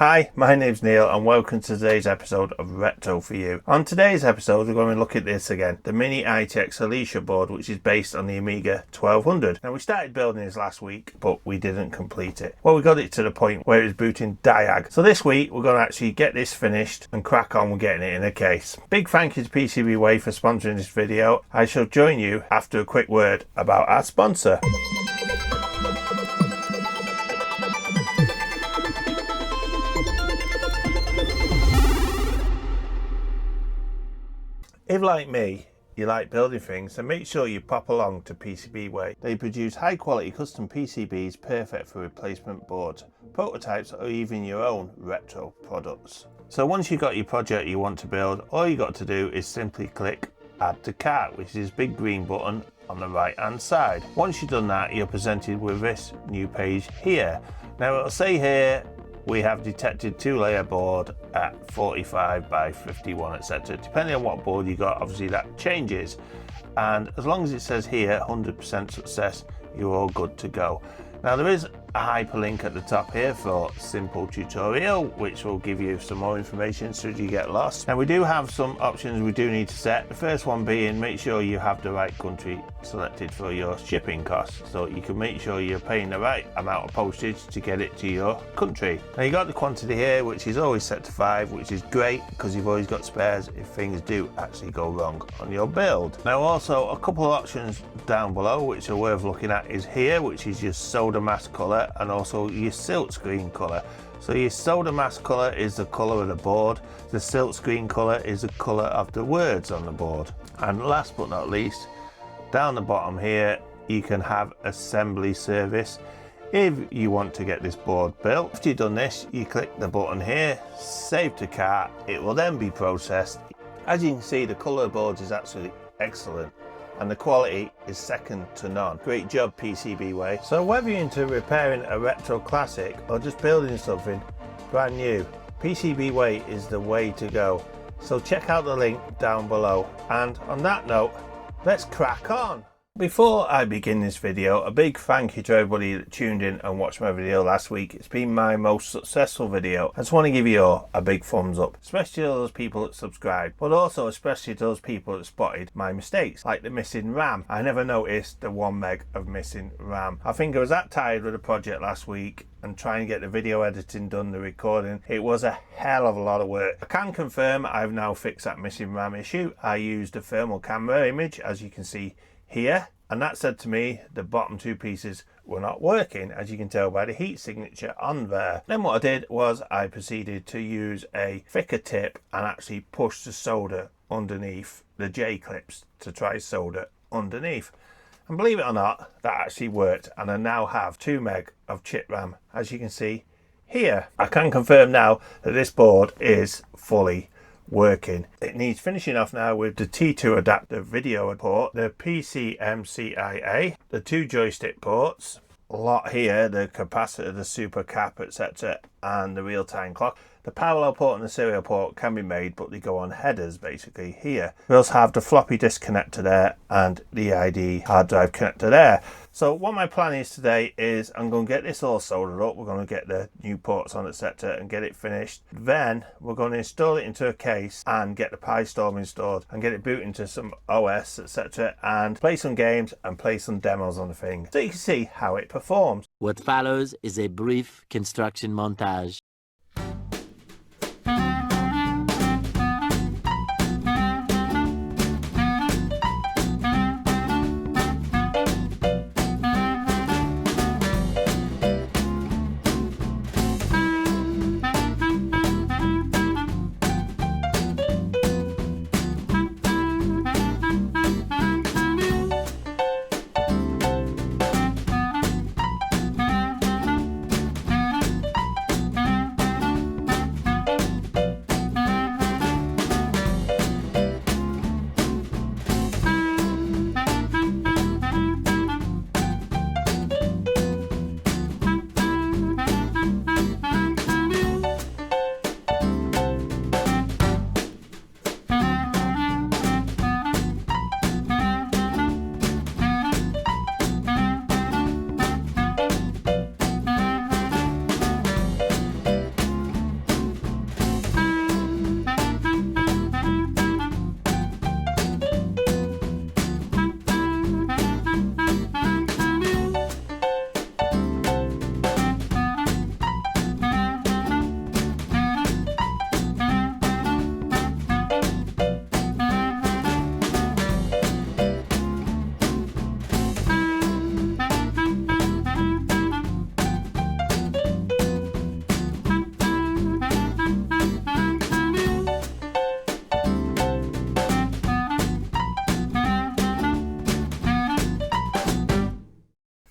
Hi, my name's Neil and welcome to today's episode of Retro for You. On today's episode we're going to look at this again, the Mini-ITX Alicia board, which is based on the Amiga 1200. Now we started building this last week but we didn't complete it. Well, we got it to the point where it was booting diag. So this week we're going to actually get this finished and crack on with getting it in a case. Big thank you to PCBWay for sponsoring this video. I shall join you after a quick word about our sponsor. If, like me, you like building things, then make sure you pop along to PCBWay. They produce high quality custom PCBs perfect for replacement boards, prototypes or even your own retro products. So once you've got your project you want to build, all you got to do is simply click Add to Cart, which is this big green button on the right hand side. Once you've done that, you're presented with this new page here. Now it'll say here, we have detected 2-layer board at 45 by 51, etc. Depending on what board you got, obviously that changes. And as long as it says here 100% success, you're all good to go. Now there is a hyperlink at the top here for simple tutorial, which will give you some more information should you get lost. Now we do have some options we do need to set. The first one being, make sure you have the right country selected for your shipping costs, so you can make sure you're paying the right amount of postage to get it to your country. Now you got the quantity here, which is always set to 5, which is great because you've always got spares if things do actually go wrong on your build. Now also a couple of options down below which are worth looking at is here, which is your solder mask color and also your silk screen color. So your solder mask color is the color of the board, the silk screen color is the color of the words on the board, and last but not least, down the bottom here you can have assembly service if you want to get this board built. After you've done this, you click the button here, save to cart. It will then be processed. As you can see, the color of the board is absolutely excellent and the quality is second to none. Great job, PCBWay. So whether you're into repairing a retro classic or just building something brand new, PCBWay is the way to go. So check out the link down below. And on that note, let's crack on. Before I begin this video, a big thank you to everybody that tuned in and watched my video last week. It's been my most successful video. I just want to give you all a big thumbs up, especially to those people that subscribed, but also especially to those people that spotted my mistakes, like the missing RAM. I never noticed the 1 meg of missing RAM. I think I was that tired with the project last week and trying to get the video editing done, the recording. It was a hell of a lot of work. I can confirm I've now fixed that missing RAM issue. I used a thermal camera image, as you can see here, and that said to me the bottom 2 pieces were not working, as you can tell by the heat signature on there. Then what I did was I proceeded to use a thicker tip and actually push the solder underneath the J clips to try solder underneath, and believe it or not, that actually worked, and I now have 2 meg of chip RAM, as you can see here. I can confirm now that this board is fully working. It needs finishing off now with the T2 adapter video port, the PCMCIA, the 2 joystick ports, a lot here, the capacitor, the super cap, etc., and the real-time clock. The parallel port and the serial port can be made, but they go on headers basically here. We also have the floppy disk connector there and the ID hard drive connector there. So what my plan is today is I'm going to get this all soldered up. We're going to get the new ports on, etc., and get it finished. Then we're going to install it into a case and get the PyStorm installed and get it boot into some OS, etc., and play some games and play some demos on the thing so you can see how it performs. What follows is a brief construction montage.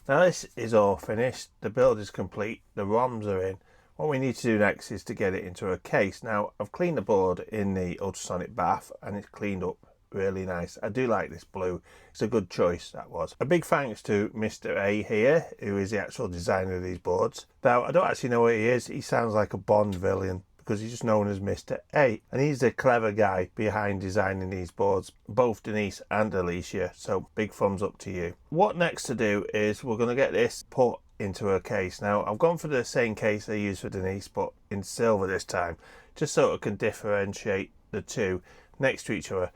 Now this is all finished, the build is complete, the ROMs are in. What we need to do next is to get it into a case. Now I've cleaned the board in the ultrasonic bath and it's cleaned up really nice. I do like this blue, it's a good choice that was. A big thanks to Mr. A here, who is the actual designer of these boards. Now I don't actually know what he is, he sounds like a Bond villain, because he's just known as Mr. A, and he's the clever guy behind designing these boards, both Denise and Alicia, so big thumbs up to you. What next to do is we're going to get this put into a case. Now I've gone for the same case I used for Denise, but in silver this time, just so it can differentiate the two next to each other.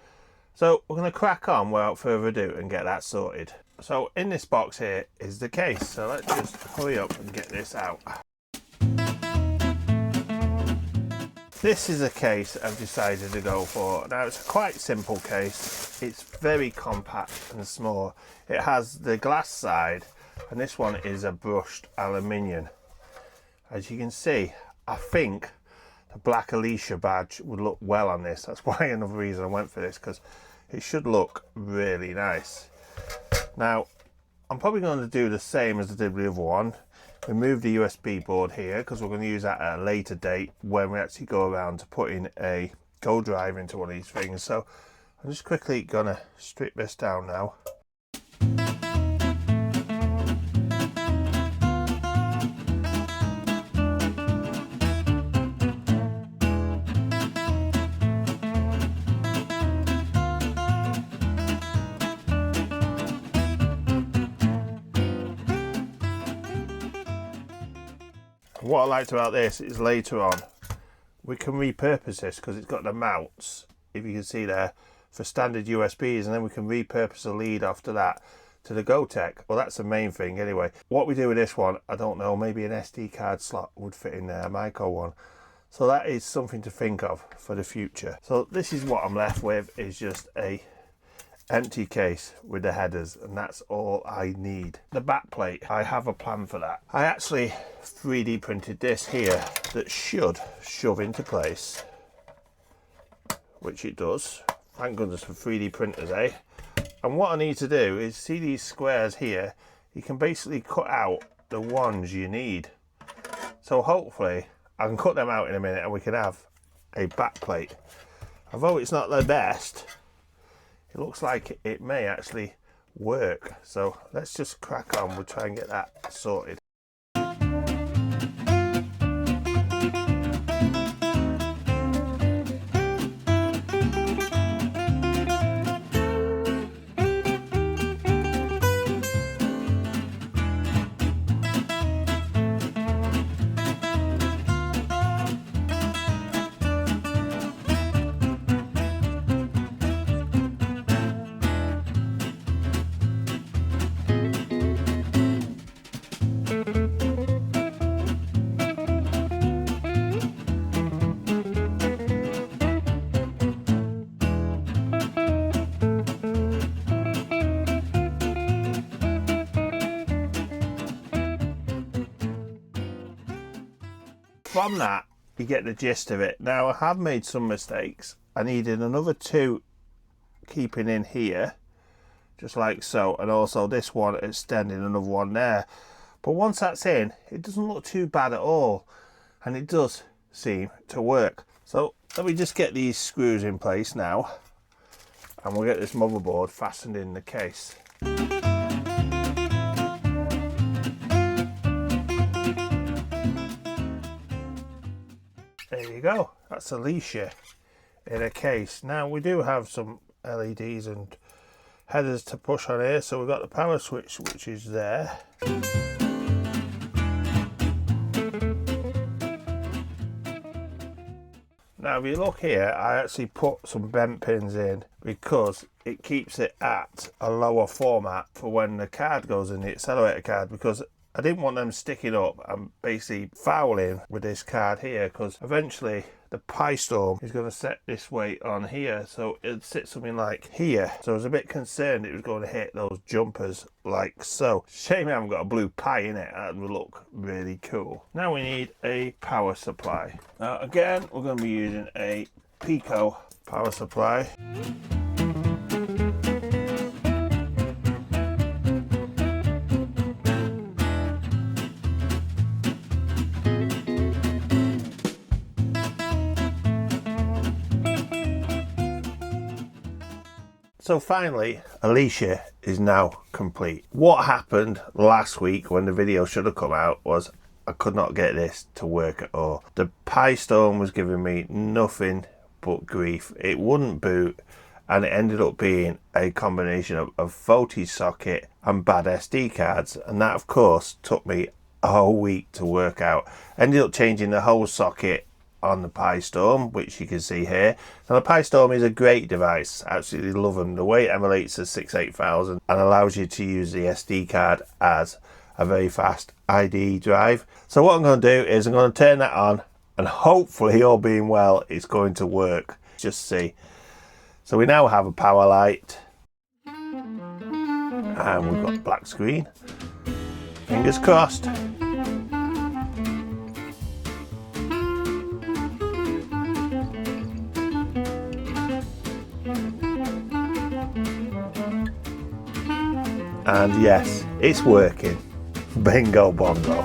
So we're going to crack on without further ado and get that sorted. So in this box here is the case, so let's just hurry up and get this out. This is a case I've decided to go for. Now it's a quite simple case. It's very compact and small. It has the glass side and this one is a brushed aluminium. As you can see, I think the black Alicia badge would look well on this. That's why another reason I went for this, because it should look really nice. Now I'm probably going to do the same as I did with the other one. Remove the USB board here because we're going to use that at a later date when we actually go around to put in a Go drive into one of these things. So I'm just quickly going to strip this down now. What I liked about this is later on we can repurpose this because it's got the mounts, if you can see there, for standard USBs, and then we can repurpose the lead after that to the GoTech. Well, that's the main thing anyway. What we do with this one, I don't know, maybe an SD card slot would fit in there, a micro one. So that is something to think of for the future. So this is what I'm left with, is just a empty case with the headers, and that's all I need. The back plate, I have a plan for that. I actually 3D printed this here that should shove into place, which it does. Thank goodness for 3D printers, eh? And what I need to do is, see these squares here, you can basically cut out the ones you need. So hopefully I can cut them out in a minute and we can have a back plate. Although it's not the best, it looks like it may actually work. So let's just crack on, we'll try and get that sorted. From that, you get the gist of it. Now, I have made some mistakes. I needed another two keeping in here, just like so, and also this one extending another one there. But once that's in, it doesn't look too bad at all, and it does seem to work. So let me just get these screws in place now, and we'll get this motherboard fastened in the case. There you go, that's Alicia in a case. Now we do have some LEDs and headers to push on here, so we've got the power switch which is there. Now if you look here, I actually put some bent pins in because it keeps it at a lower format for when the card goes in, the accelerator card, because I didn't want them sticking up and basically fouling with this card here, because eventually the Pi Storm is going to set this weight on here, so it'd sit something like here. So I was a bit concerned it was going to hit those jumpers like so. Shame I haven't got a blue Pi in it, that would look really cool. Now we need a power supply. Now again, we're going to be using a Pico power supply. So finally, Alicia is now complete. What happened last week when the video should have come out was I could not get this to work at all. The Pi Storm was giving me nothing but grief. It wouldn't boot, and it ended up being a combination of faulty socket and bad SD cards, and that of course took me a whole week to work out. Ended up changing the whole socket on the Pi Storm, which you can see here. Now the Pi Storm is a great device, absolutely love them. The way it emulates the 68000 and allows you to use the SD card as a very fast IDE drive. So what I'm going to do is I'm going to turn that on, and hopefully, all being well, it's going to work. Just see. So we now have a power light, and we've got a black screen. Fingers crossed. And yes, it's working. Bingo bongo.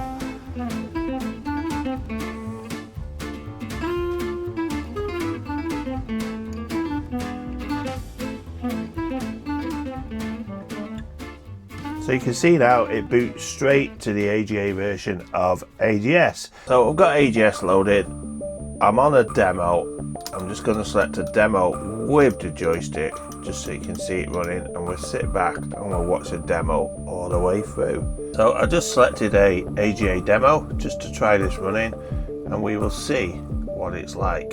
So you can see now it boots straight to the AGA version of AGS. So I've got AGS loaded. I'm on a demo. I'm just going to select a demo with the joystick just so you can see it running, and we'll sit back and we'll watch the demo all the way through. So I just selected a AGA demo just to try this running, and we will see what it's like.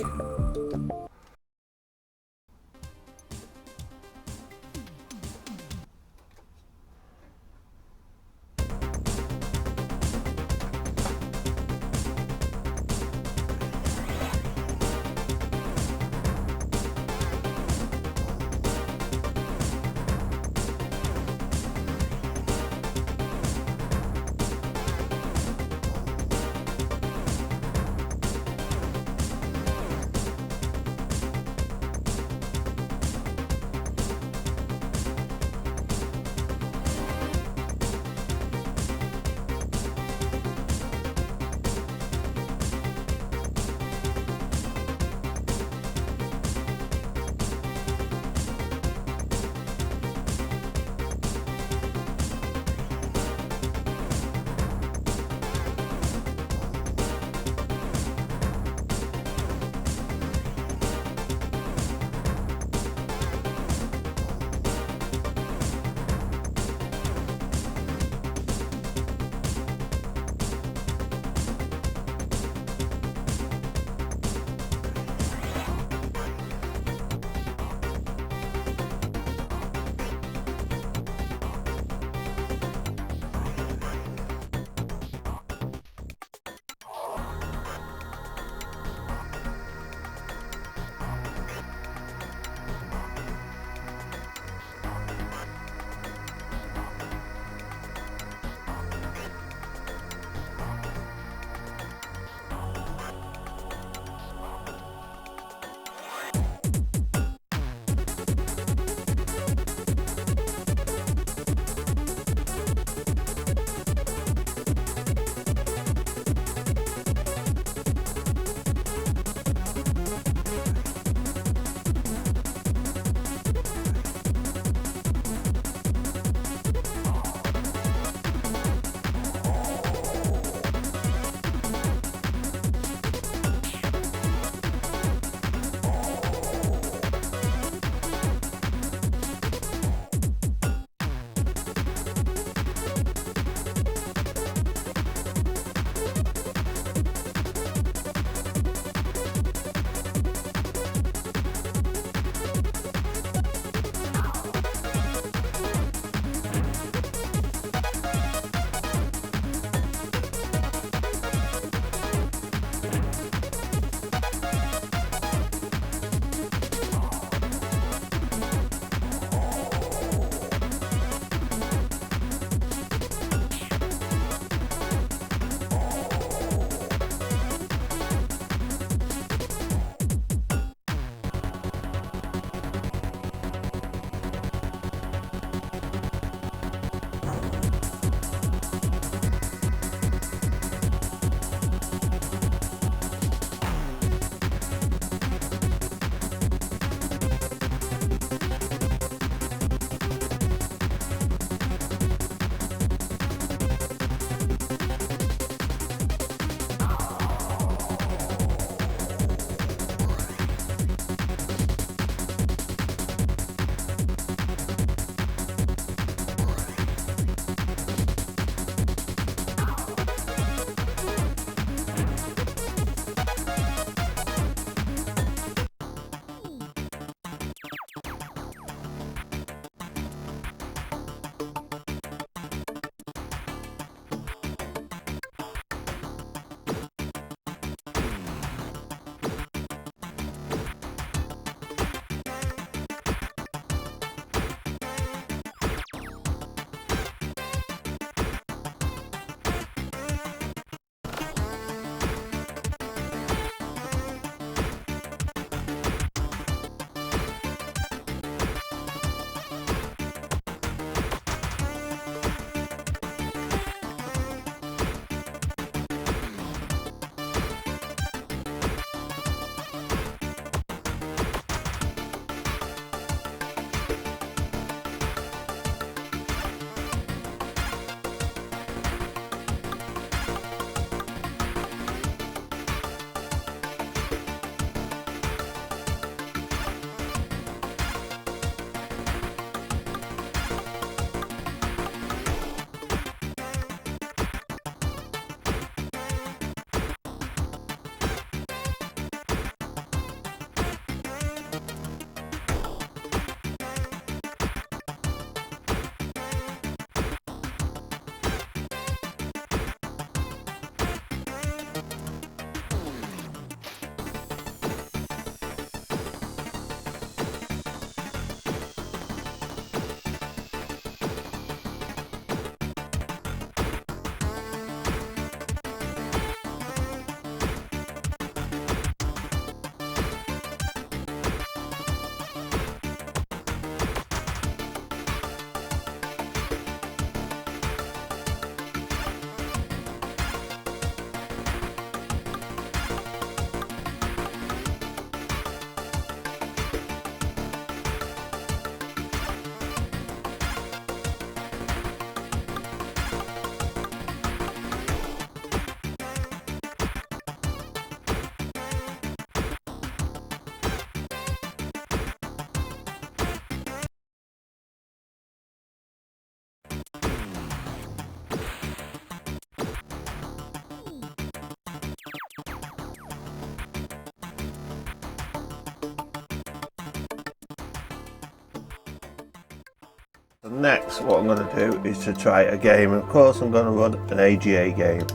Next, what I'm going to do is to try a game. Of course, I'm going to run an AGA game.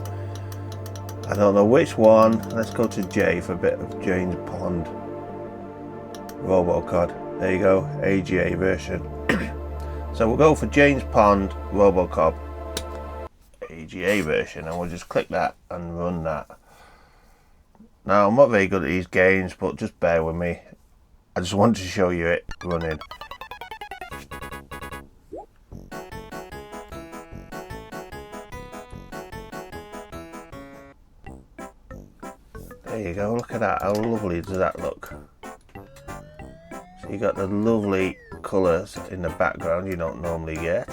I don't know which one. Let's go to J for a bit of James Pond. Robocod. There you go, AGA version. So we'll go for James Pond Robocop AGA version, and we'll just click that and run that. Now, I'm not very good at these games, but just bear with me. I just want to show you it running. There you go, look at that, how lovely does that look? So you got the lovely colours in the background you don't normally get.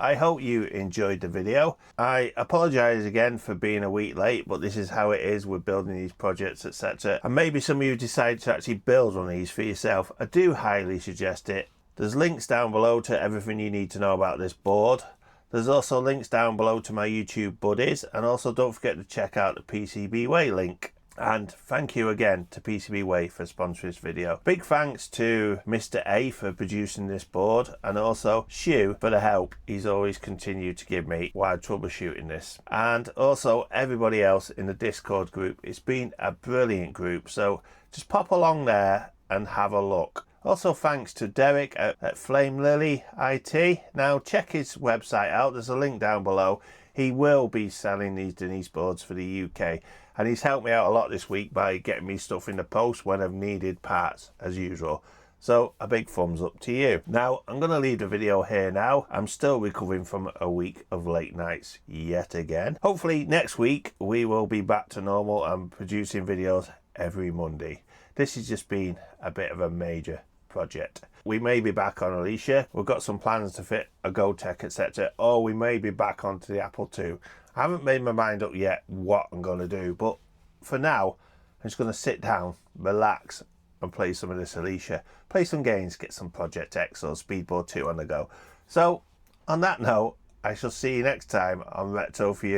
I hope you enjoyed the video. I apologise again for being a week late, but this is how it is with building these projects, etc. And maybe some of you decide to actually build one of these for yourself. I do highly suggest it. There's links down below to everything you need to know about this board. There's also links down below to my YouTube buddies, and also don't forget to check out the PCBWay link. And thank you again to PCBWay for sponsoring this video. Big thanks to Mr. A for producing this board, and also Shu for the help he's always continued to give me while troubleshooting this. And also everybody else in the Discord group. It's been a brilliant group, so just pop along there and have a look. Also thanks to Derek at Flame Lily IT. Now check his website out, there's a link down below. He will be selling these Denise boards for the UK, and he's helped me out a lot this week by getting me stuff in the post when I've needed parts as usual. So a big thumbs up to you. Now I'm going to leave the video here now. I'm still recovering from a week of late nights yet again. Hopefully next week we will be back to normal and producing videos every Monday. This has just been a bit of a major project. We may be back on Alicia. We've got some plans to fit a GoTech, etc. Or we may be back onto the Apple II. I haven't made my mind up yet what I'm going to do, but for now I'm just going to sit down, relax and play some of this Alicia, play some games, get some Project X or Speedboard 2 on the go. So on that note, I shall see you next time on Retro for You.